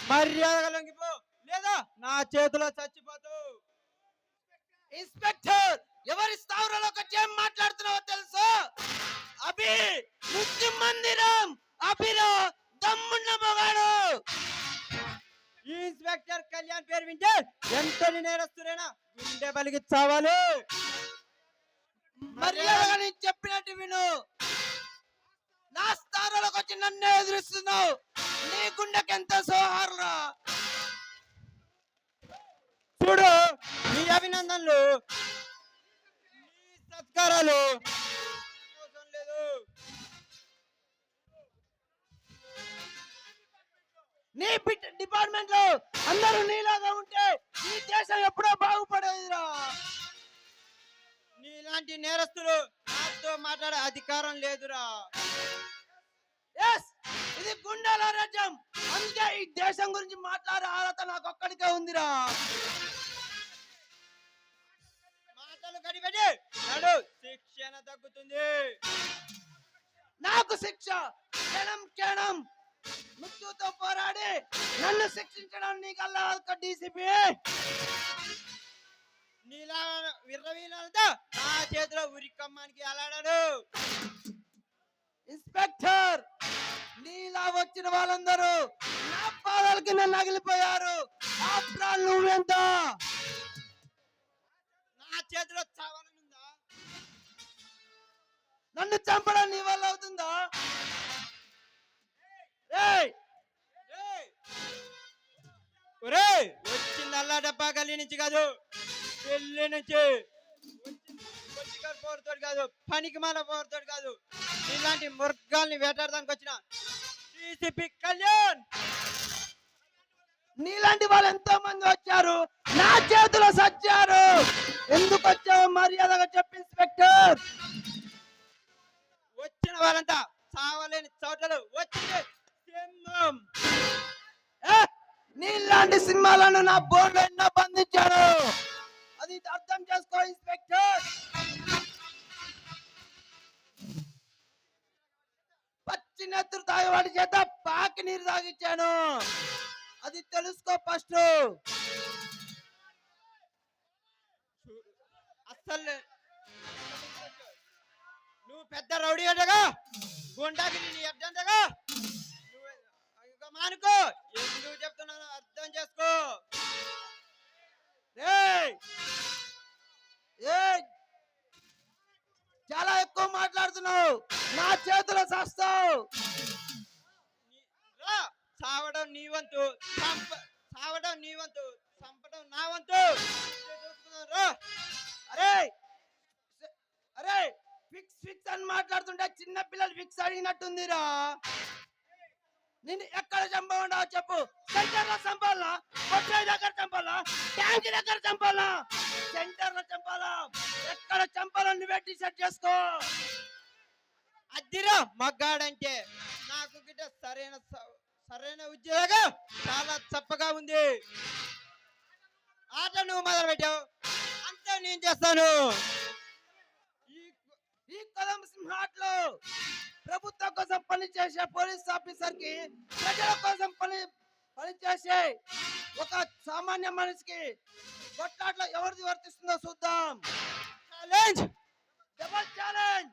మర్యాదగా లొంగిపో, లేదా నా చేతిలో చచ్చిపోతూ. ఇన్స్పెక్టర్, ఎవరి స్థావరంలోకి వచ్చి ఏం మాట్లాడుతున్నావో తెలుసు? అభి, మృత్యు మందిరం, అభిలో దమ్మున్న మగాడు. ఈ ఇన్స్పెక్టర్ కళ్యాణ్ పేరు వింటే ఎంతని నేరస్తురైనా గుండె బలిగి చావాలి. మర్యాదగా నేను చెప్పినట్టు విను. నా స్థానంలోకి వచ్చి నన్నే ఎదురిస్తున్నావు. నీ గుండెకి ఎంత సోహారురా. చూడు, నీ అభినందనలు, నీ సత్కారాలు అవసరం లేదు. నీ డిపార్ట్మెంట్ లో అందరూ నీలాగా ఉంటే ఈ దేశం ఎప్పుడో బాగుపడేదిరా. నీలాంటి నేరస్తులు నాతో మాట్లాడే అధికారం లేదురా. ఇది గుండాల రాజ్యం, అందుకే ఈ దేశం గురించి మాట్లాడే అర్హత నాకు ఒక్కడికే ఉందిరా. మాటలు గడిపెట్టి నడు, శిక్షణ తగ్గుతుంది. నాకు శిక్ష క్షణం క్షణం మృత్యుతో పోరాడి నన్ను శిక్షించడం నీకల్లా డీసీపీ. నీలా విర్రవీలతో నా చేతిలో ఉరికమ్మానికి అలాడాడు. ఇన్స్పెక్టర్, నీలా వచ్చిన వాళ్ళందరూ నా పాదాల కింద నగిలిపోయారు. ఆఫ్టర్ నువ్వెంత? నా చేతిలో చావాలనుందా? నన్ను చంపడం నీ వల్ల అవుతుందా? వచ్చింది అల్లా డబ్బా గల్లీ నుంచి కాదు, పెళ్లి నుంచి. పోరుతోడు కాదు, పనికి మాల పోరుతోడు కాదు, ఇలాంటి మృగాల్ని వేటాడడానికి వచ్చిన డీసీపీ కళ్యాణ్. నీలాంటి వాళ్ళు ఎంతో మంది వచ్చారు, నా చేతిలో సచ్చారు. ఎందుకు వచ్చావు మర్యాదగా చెప్పు ఇన్స్పెక్టర్. వచ్చిన వాళ్ళంతా చావలేని చోటలు వచ్చింది సింహం. నీలాంటి సింహాలను నా బోర్డులో ఎన్నో బంధించాను, అది అర్థం చేసుకో ఇన్స్పెక్టర్. పచ్చి నెత్తురు తాగేవాడి చేత పాకి నీరు తాగిచ్చాను, అది తెలుసుకో ఫస్ట్. అస్సలు నువ్వు పెద్ద రౌడీ అంటగా, గుండాకి నేను ఎడ్డంటగా. మానుకో, ఎందుకు చెప్తున్నాను అర్థం చేసుకో. చాలా ఎక్కువ మాట్లాడుతున్నావు, నా చేతిలో చేస్తావు. చావడం నీ వంతు, చావడం నీ వంతు, చంపడం నా వంతు. అరే అరే, ఫిక్స్ ఫిక్స్ అని మాట్లాడుతుంటే చిన్న పిల్లలు ఫిక్స్ అడిగినట్టుందిరా. నిన్ను ఎక్కడ చంపమంటావో చెప్పు. సెంటర్ లో చంపాలా, కొట్టాయి దగ్గర చంపాలా, ట్యాంక్ దగ్గర చంపాలా? సెంటర్ లో చంపాలా, ఎక్కడ చంపాలో నువ్వే డిసైడ్ చేసుకో. అద్దిరా మగ్గాడంటే. నాకు గిట్ట సరైన ఉద్యోగం చాలా చప్పగా ఉంది. ఆట నువ్వు మొదలు పెట్టావు, అంతా నేను చేస్తాను. ఈ కదం సింహాట్లో ప్రభుత్వం కోసం పనిచేసే పోలీస్ ఆఫీసర్ కి, ప్రజల కోసం పనిచేసే ఒక సామాన్య మనిషికి కొట్లాట్లో ఎవరిది వర్తిస్తుందో చూద్దాం. Challenge, double challenge.